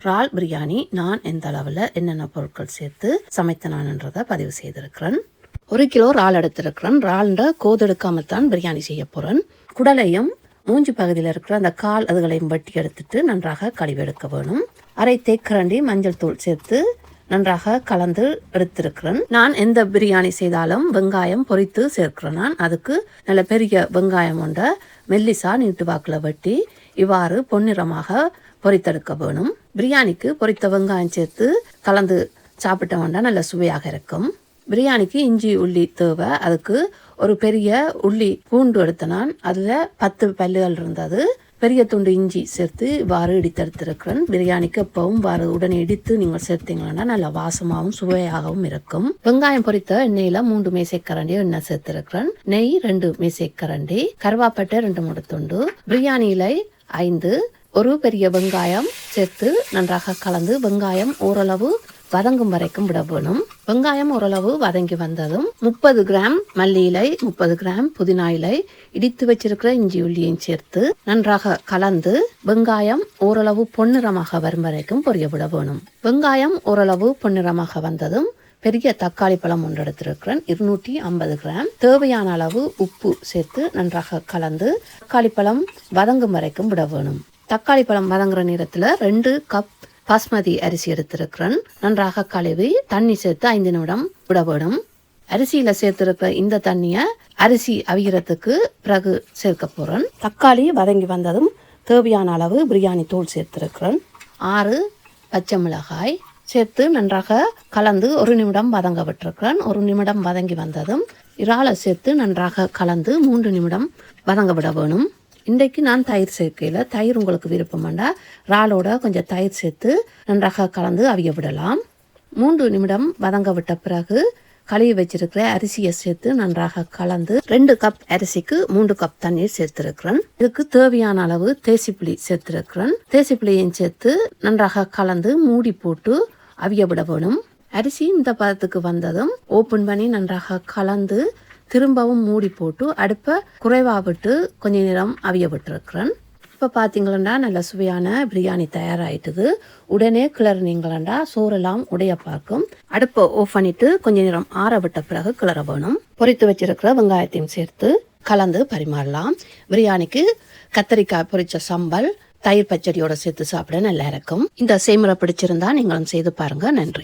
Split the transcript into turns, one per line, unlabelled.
இறால் பிரியாணி நான் எந்த அளவில் என்னென்ன பொருட்கள் சேர்த்து சமைத்தனான்றதை பதிவு செய்திருக்கிறேன். 1 கிலோ இறால் எடுத்திருக்கிறேன். இறால்ன்ற கோதெடுக்காமல் தான் பிரியாணி செய்ய போகிறேன். குடலையும் மூஞ்சி பகுதியில் இருக்கிற அந்த கால் அதுகளையும் வெட்டி எடுத்துட்டு நன்றாக கழுவி எடுக்க வேணும். அரை தேக்கரண்டி மஞ்சள் தூள் சேர்த்து நன்றாக கலந்து எடுத்திருக்கிறேன். நான் எந்த பிரியாணி செய்தாலும் வெங்காயம் பொரித்து சேர்க்கிறேன். நான் அதுக்கு நல்ல பெரிய வெங்காயம் கொண்ட மெல்லிசா நீட்டு வாக்கில் வெட்டி இவ்வாறு பொன்னிறமாக பொரித்தெடுக்க வேணும். பிரியாணிக்கு பொரித்த வெங்காயம் சேர்த்து கலந்து சாப்பிட்ட வேண்டாம், நல்ல சுவையாக இருக்கும். பிரியாணிக்கு இஞ்சி உள்ளி தேவை. அதுக்கு ஒரு பெரிய உள்ளி பூண்டு எடுத்த நான் அதில் 10 பல்லுகள் இருந்தது. பெரிய துண்டு இஞ்சி சேர்த்து இவ்வாறு இடித்தெடுத்திருக்கிறேன். பிரியாணிக்கு எப்பவும் வாறு உடனே இடித்து நீங்கள் சேர்த்தீங்கன்னா நல்ல வாசமாகவும் சுவையாகவும் இருக்கும். வெங்காயம் பொரித்த எண்ணெயில் 3 மேசைக்கரண்டி எண்ணெய் சேர்த்திருக்கிறேன். நெய் 2 மேசைக்கரண்டி, கருவாப்பட்டை 2 மூடு துண்டு, பிரியாணி இலை 5, ஒரு பெரிய வெங்காயம் சேர்த்து நன்றாக கலந்து வெங்காயம் ஓரளவு வதங்கும் வரைக்கும் விட வேணும். வெங்காயம் ஓரளவு வதங்கி வந்ததும் 30 கிராம் மல்லி இலை, 30 கிராம் புதினா இலை, இடித்து வச்சிருக்கிற இஞ்சி உள்ளியையும் சேர்த்து நன்றாக கலந்து வெங்காயம் ஓரளவு பொன்னிறமாக வரும் வரைக்கும் பொரிய விட வேணும். வெங்காயம் ஓரளவு பொன்னிறமாக வந்ததும் பெரிய தக்காளி பழம் ஒன்று எடுத்திருக்கிறேன். 250 கிராம். தேவையான அளவு உப்பு சேர்த்து நன்றாக கலந்து தக்காளி பழம் வதங்கும் வரைக்கும் விட வேணும். தக்காளி பழம் வதங்குற நேரத்தில் 2 கப் பாஸ்மதி அரிசி எடுத்திருக்கிறேன். நன்றாக கழுவி தண்ணி சேர்த்து 5 நிமிடம் விட வேணும். அரிசியில் சேர்த்திருக்கிற இந்த தண்ணியை அரிசி அவிகிறதுக்கு பிறகு சேர்க்க போகிறேன். தக்காளி வதங்கி வந்ததும் தேவையான அளவு பிரியாணி தூள் சேர்த்திருக்கிறேன். 6 பச்சை மிளகாய் சேர்த்து நன்றாக கலந்து 1 நிமிடம் வதங்க விட்டுருக்கிறேன். 1 நிமிடம் வதங்கி வந்ததும் இறாலை சேர்த்து நன்றாக கலந்து 3 நிமிடம் வதங்க விட வேணும். இன்றைக்கு நான் தயிர் சேர்க்கையில், தயிர் உங்களுக்கு விருப்பமாண்டா இறாலோட கொஞ்சம் தயிர் சேர்த்து நன்றாக கலந்து அவிய விடலாம். 3 நிமிடம் வதங்க விட்ட பிறகு கழுவி வச்சிருக்கிற அரிசியை சேர்த்து நன்றாக கலந்து 2 கப் அரிசிக்கு 3 கப் தண்ணீர் சேர்த்திருக்கிறேன். இதுக்கு தேவையான அளவு தேசிப்புளி சேர்த்திருக்கிறேன். தேசிப்புளியையும் சேர்த்து நன்றாக கலந்து மூடி போட்டு அவிய விட வேணும். அரிசி இந்த பதத்துக்கு வந்ததும் ஓப்பன் பண்ணி நன்றாக கலந்து திரும்பவும் மூடி போட்டு அடுப்பை குறைவாக விட்டு கொஞ்ச நேரம் அவிய விட்டுருக்கிறேன். இப்போ பார்த்தீங்களா நல்ல சுவையான பிரியாணி தயாராகிட்டுது. உடனே கிளறினீங்களா சோறெல்லாம் உடைய பார்க்கும். அடுப்பை ஆஃப் பண்ணிட்டு கொஞ்ச நேரம் ஆற விட்ட பிறகு கிளற வேணும். பொரித்து வச்சிருக்கிற வெங்காயத்தையும் சேர்த்து கலந்து பரிமாறலாம். பிரியாணிக்கு கத்தரிக்காய் பொரிச்ச சம்பல், தயிர் பச்சடியோட சேர்த்து சாப்பிட நல்லா இருக்கும். இந்த செய்முறை பிடிச்சிருந்தா நீங்களும் செய்து பாருங்க. நன்றி.